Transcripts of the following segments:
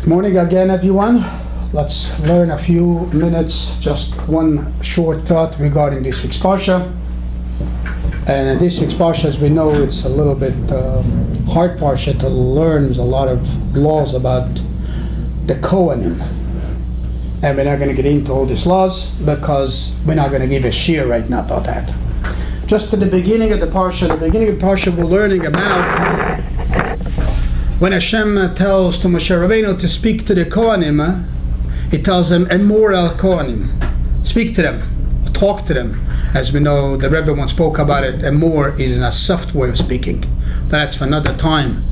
Good morning again, everyone. Let's learn a few minutes, just one short thought regarding this week's Parsha. And this week's Parsha, as we know, it's a little bit hard Parsha to learn. There's a lot of laws about the Kohanim. And we're not going to get into all these laws because we're not going to give a shir right now about that. Just at the beginning of the Parsha, we're learning about when Hashem tells to Moshe Rabbeinu to speak to the Kohanim, He tells them, Emor al Kohanim. Speak to them, talk to them. As we know, the Rebbe once spoke about it, Emor is a soft way of speaking. That's for another time.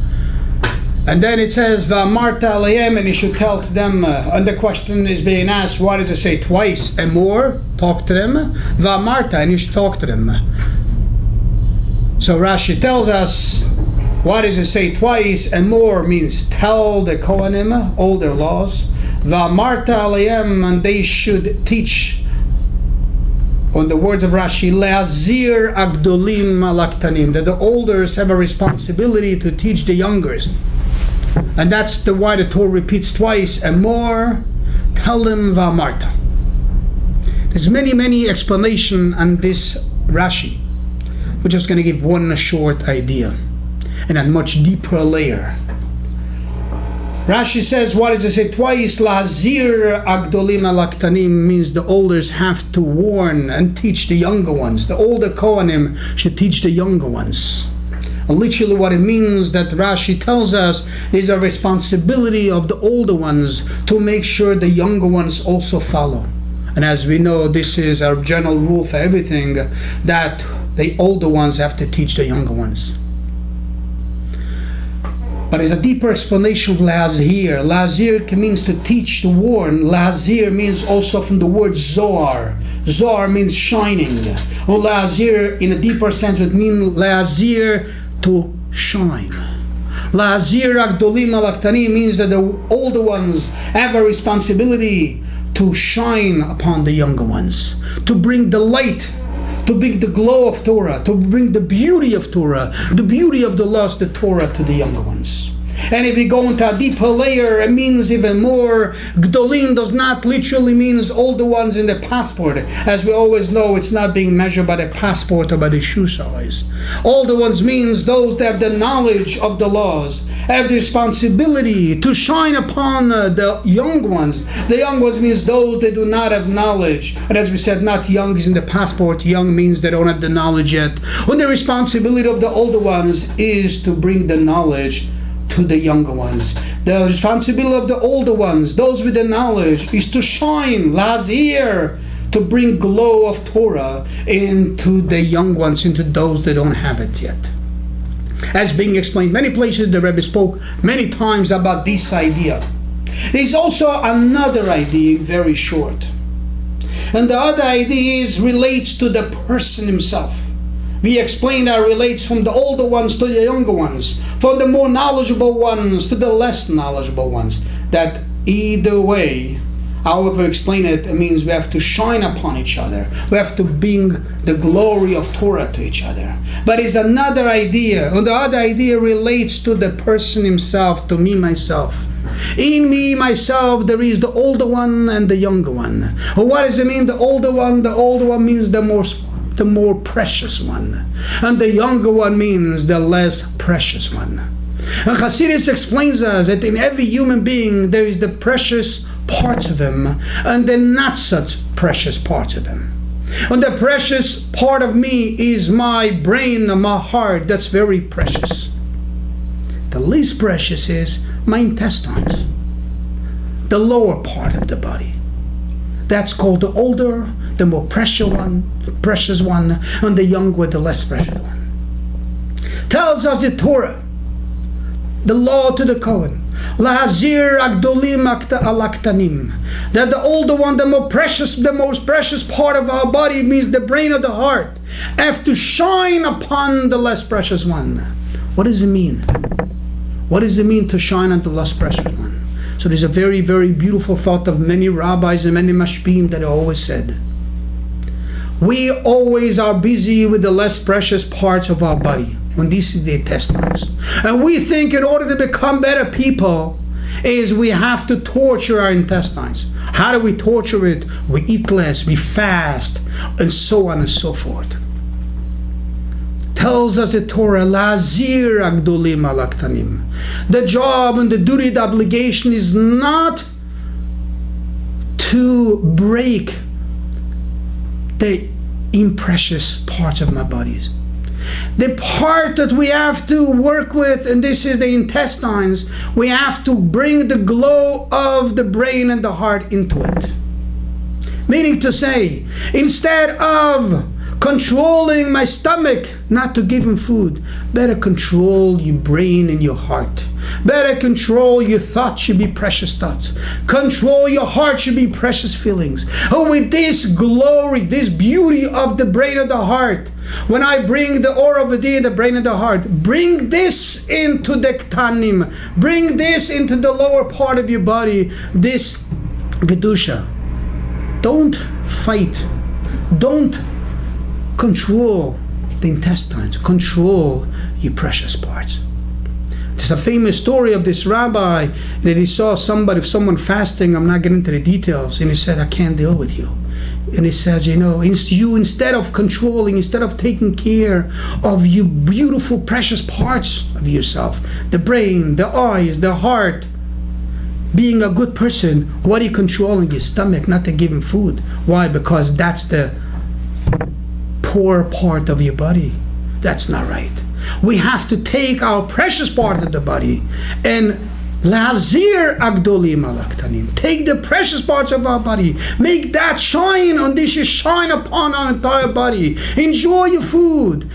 And then it says, Va'amarta alayhem, and you should tell to them, and the question is being asked, why does it say twice? Emor, talk to them. Va'amarta, and you should talk to them. So Rashi tells us, why does it say twice? Emor means tell the Kohanim all their laws. Va'amarta alayhem, and they should teach, on the words of Rashi, le'azir agdolim alaktanim, that the elders have a responsibility to teach the youngest. And that's why the Torah repeats twice, Emor, tell them va'amarta. There's many explanations on this Rashi. We're just going to give one short idea and a much deeper layer. Rashi says, why does it say twice? Lahazir agdolim alaktanim means the elders have to warn and teach the younger ones. The older Kohanim should teach the younger ones. And literally what it means that Rashi tells us is a responsibility of the older ones to make sure the younger ones also follow. And as we know, this is our general rule for everything, that the older ones have to teach the younger ones. But there's a deeper explanation of Lahazir. Lahazir means to teach, to warn. Lahazir means also from the word Zohar. Zohar means shining. Or Lahazir, in a deeper sense, would mean Lahazir, to shine. Lahazir agdolim alaktanim means that the older ones have a responsibility to shine upon the younger ones, to bring the light, to bring the glow of Torah, to bring the beauty of Torah, the beauty of the laws, the Torah, to the younger ones. And if we go into a deeper layer, it means even more. Gdolim does not literally means older ones in the passport. As we always know, it's not being measured by the passport or by the shoe size. Older ones means those that have the knowledge of the laws, have the responsibility to shine upon the young ones. The young ones means those that do not have knowledge. And as we said, not young is in the passport. Young means they don't have the knowledge yet. When the responsibility of the older ones is to bring the knowledge to the younger ones. The responsibility of the older ones, those with the knowledge, is to shine, Lahazir, to bring glow of Torah into the young ones, into those that don't have it yet. As being explained many places, the Rebbe spoke many times about this idea. There's also another idea, very short. And the other idea relates to the person himself. We explained that it relates from the older ones to the younger ones, from the more knowledgeable ones to the less knowledgeable ones. That either way, however explain it, it means we have to shine upon each other. We have to bring the glory of Torah to each other. But it's another idea, and the other idea relates to the person himself, to me, myself. In me, myself, there is the older one and the younger one. And what does it mean, the older one? The older one means the more precious one, and the younger one means the less precious one. And Hasidus explains us that in every human being there is the precious parts of him and the not such precious parts of him. And the precious part of me is my brain and my heart. That's very precious. The least precious is my intestines, the lower part of the body. That's called the older, the more precious one, and the younger, the less precious one. Tells us the Torah, the law to the Kohen, Lahazir agdolim alaktanim, that the older one, the most precious part of our body, means the brain of the heart, have to shine upon the less precious one. What does it mean? What does it mean to shine on the less precious one? So there's a very beautiful thought of many rabbis and many mashpim that always said, we always are busy with the less precious parts of our body, when this is the intestines. And we think in order to become better people, is we have to torture our intestines. How do we torture it? We eat less, we fast, and so on and so forth. Tells us the Torah, Lazir agdolim alaktanim. The job and the duty, the obligation is not to break the imprecious parts of my bodies. The part that we have to work with, and this is the intestines, we have to bring the glow of the brain and the heart into it. Meaning to say, instead of controlling my stomach not to give him food, better control your brain and your heart. Better control your thoughts, should be precious thoughts. Control your heart, should be precious feelings. And with this glory, this beauty of the brain and the heart, when I bring the Or of the day, the brain and the heart, bring this into the ktanim, bring this into the lower part of your body, this gedusha. Don't fight. Don't control the intestines. Control your precious parts. There's a famous story of this rabbi that he saw someone fasting. I'm not getting into the details. And he said, I can't deal with you. And he says, you, instead of controlling, instead of taking care of you beautiful, precious parts of yourself, the brain, the eyes, the heart, being a good person, what are you controlling? Your stomach, not to give him food. Why? Because that's the poor part of your body. That's not right. We have to take our precious part of the body and Lazir agdolim alaktanim. Take the precious parts of our body. Make that shine on this, shine upon our entire body. Enjoy your food.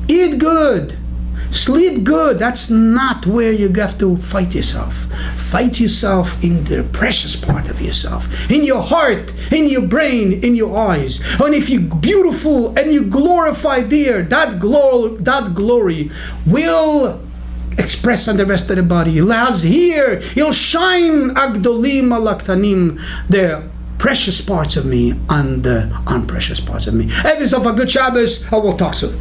Eat good. Sleep good. That's not where you have to fight yourself. Fight yourself in the precious part of yourself. In your heart, in your brain, in your eyes. And if you're beautiful and you glorify there, that glory will express on the rest of the body. Lazir, you'll shine agdolim alaktanim, the precious parts of me and the unprecious parts of me. Have yourself a good Shabbos. I will talk soon.